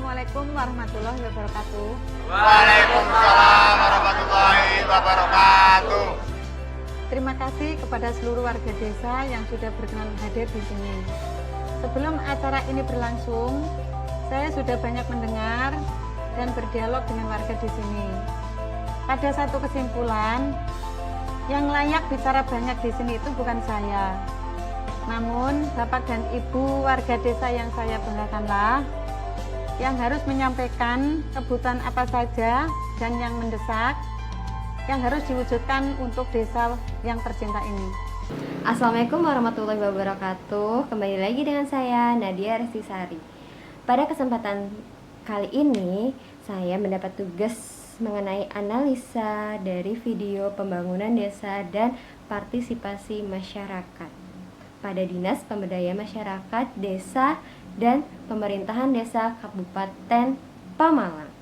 Assalamualaikum warahmatullahi wabarakatuh. Waalaikumsalam warahmatullahi wabarakatuh. Terima kasih kepada seluruh warga desa yang sudah berkenan hadir di sini. Sebelum acara ini berlangsung, saya sudah banyak mendengar dan berdialog dengan warga di sini. Ada satu kesimpulan, yang layak bicara banyak di sini itu bukan saya. Namun, Bapak dan Ibu warga desa yang saya banggakanlah yang harus menyampaikan kebutuhan apa saja dan yang mendesak yang harus diwujudkan untuk desa yang tercinta ini. Assalamualaikum warahmatullahi wabarakatuh. Kembali lagi dengan saya Nadia Restisari. Pada kesempatan kali ini saya mendapat tugas mengenai analisa dari video pembangunan desa dan partisipasi masyarakat pada Dinas Pemberdayaan Masyarakat Desa dan Pemerintahan Desa Kabupaten Pemalang.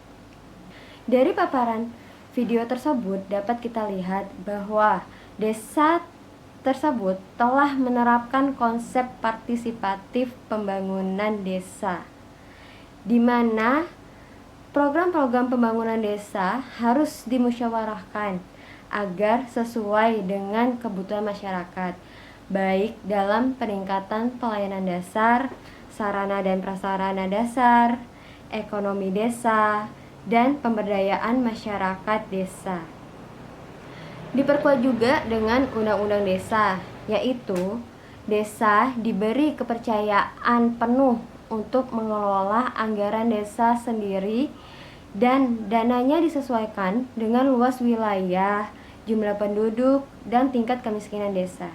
Dari paparan video tersebut dapat kita lihat bahwa desa tersebut telah menerapkan konsep partisipatif pembangunan desa, di mana program-program pembangunan desa harus dimusyawarahkan agar sesuai dengan kebutuhan masyarakat, baik dalam peningkatan pelayanan dasar, sarana dan prasarana dasar, ekonomi desa, dan pemberdayaan masyarakat desa. Diperkuat juga dengan undang-undang desa, yaitu desa diberi kepercayaan penuh untuk mengelola anggaran desa sendiri dan dananya disesuaikan dengan luas wilayah, jumlah penduduk, dan tingkat kemiskinan desa.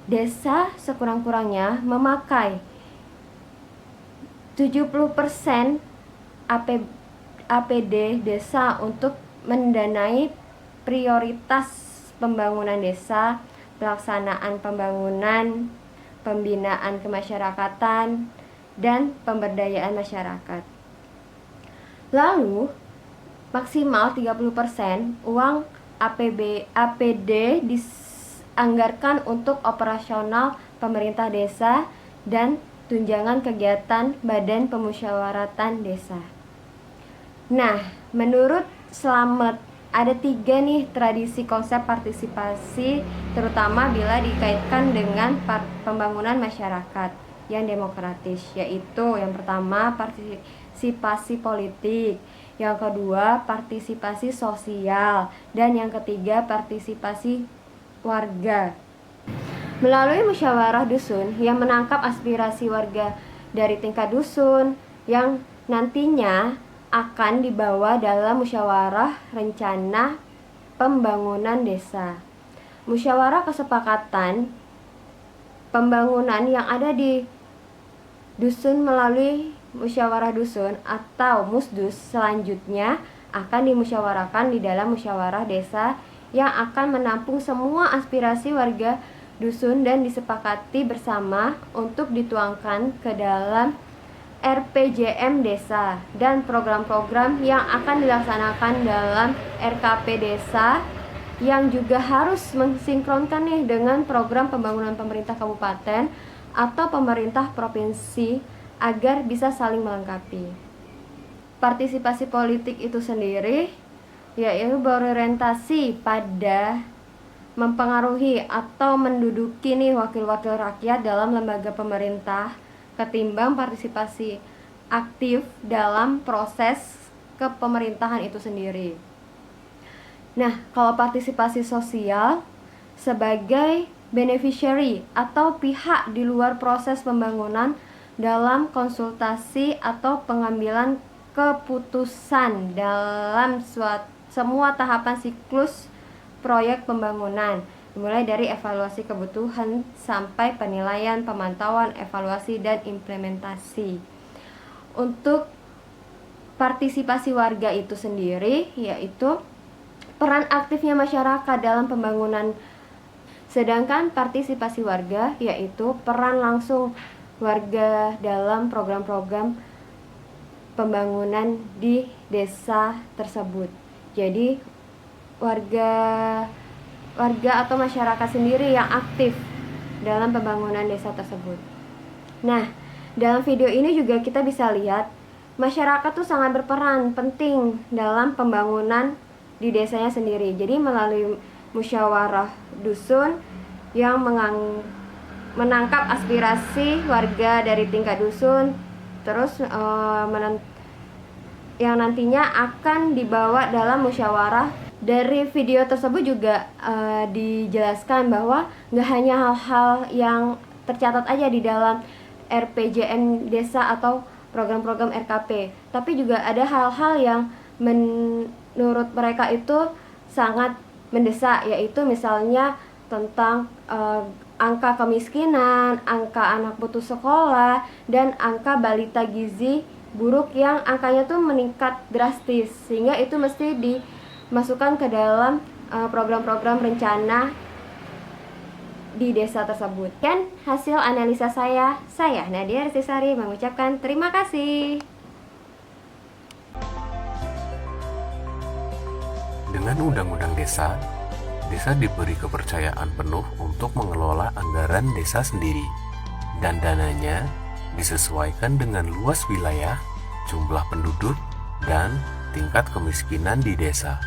Desa sekurang-kurangnya memakai 70% APD desa untuk mendanai prioritas pembangunan desa, pelaksanaan pembangunan, pembinaan kemasyarakatan, dan pemberdayaan masyarakat. Lalu, maksimal 30% uang APD dianggarkan untuk operasional pemerintah desa dan tunjangan kegiatan Badan Pemusyawaratan Desa. Nah, menurut Slamet ada 3 nih tradisi konsep partisipasi, terutama bila dikaitkan dengan pembangunan masyarakat yang demokratis, yaitu yang pertama partisipasi politik, yang kedua partisipasi sosial, dan yang ketiga partisipasi warga. Melalui musyawarah dusun yang menangkap aspirasi warga dari tingkat dusun yang nantinya akan dibawa dalam musyawarah rencana pembangunan desa. Musyawarah kesepakatan pembangunan yang ada di dusun melalui musyawarah dusun atau musdus selanjutnya akan dimusyawarahkan di dalam musyawarah desa yang akan menampung semua aspirasi warga dusun dan disepakati bersama untuk dituangkan ke dalam RPJM desa dan program-program yang akan dilaksanakan dalam RKP desa yang juga harus mensinkronkan nih dengan program pembangunan pemerintah kabupaten atau pemerintah provinsi agar bisa saling melengkapi. Partisipasi politik itu sendiri yaitu berorientasi pada mempengaruhi atau menduduki nih wakil-wakil rakyat dalam lembaga pemerintah ketimbang partisipasi aktif dalam proses kepemerintahan itu sendiri. Nah, kalau partisipasi sosial sebagai beneficiary atau pihak di luar proses pembangunan dalam konsultasi atau pengambilan keputusan dalam semua tahapan siklus proyek pembangunan, mulai dari evaluasi kebutuhan sampai penilaian, pemantauan, evaluasi, dan implementasi. Untuk partisipasi warga itu sendiri yaitu peran aktifnya masyarakat dalam pembangunan, sedangkan partisipasi warga yaitu peran langsung warga dalam program-program pembangunan di desa tersebut. Jadi warga atau masyarakat sendiri yang aktif dalam pembangunan desa tersebut. Nah, dalam video ini juga kita bisa lihat masyarakat tuh sangat berperan penting dalam pembangunan di desanya sendiri. Jadi melalui musyawarah dusun yang menangkap aspirasi warga dari tingkat dusun, terus yang nantinya akan dibawa dalam musyawarah. Dari video tersebut juga dijelaskan bahwa nggak hanya hal-hal yang tercatat aja di dalam RPJM desa atau program-program RKP, tapi juga ada hal-hal yang menurut mereka itu sangat mendesak, yaitu misalnya tentang angka kemiskinan, angka anak putus sekolah, dan angka balita gizi buruk yang angkanya tuh meningkat drastis, sehingga itu mesti dimasukkan ke dalam program-program rencana di desa tersebut. Kan hasil analisa saya Nadia Restisari mengucapkan terima kasih. Dengan Undang-Undang Desa, desa diberi kepercayaan penuh untuk mengelola anggaran desa sendiri, dan dananya disesuaikan dengan luas wilayah, jumlah penduduk, dan tingkat kemiskinan di desa.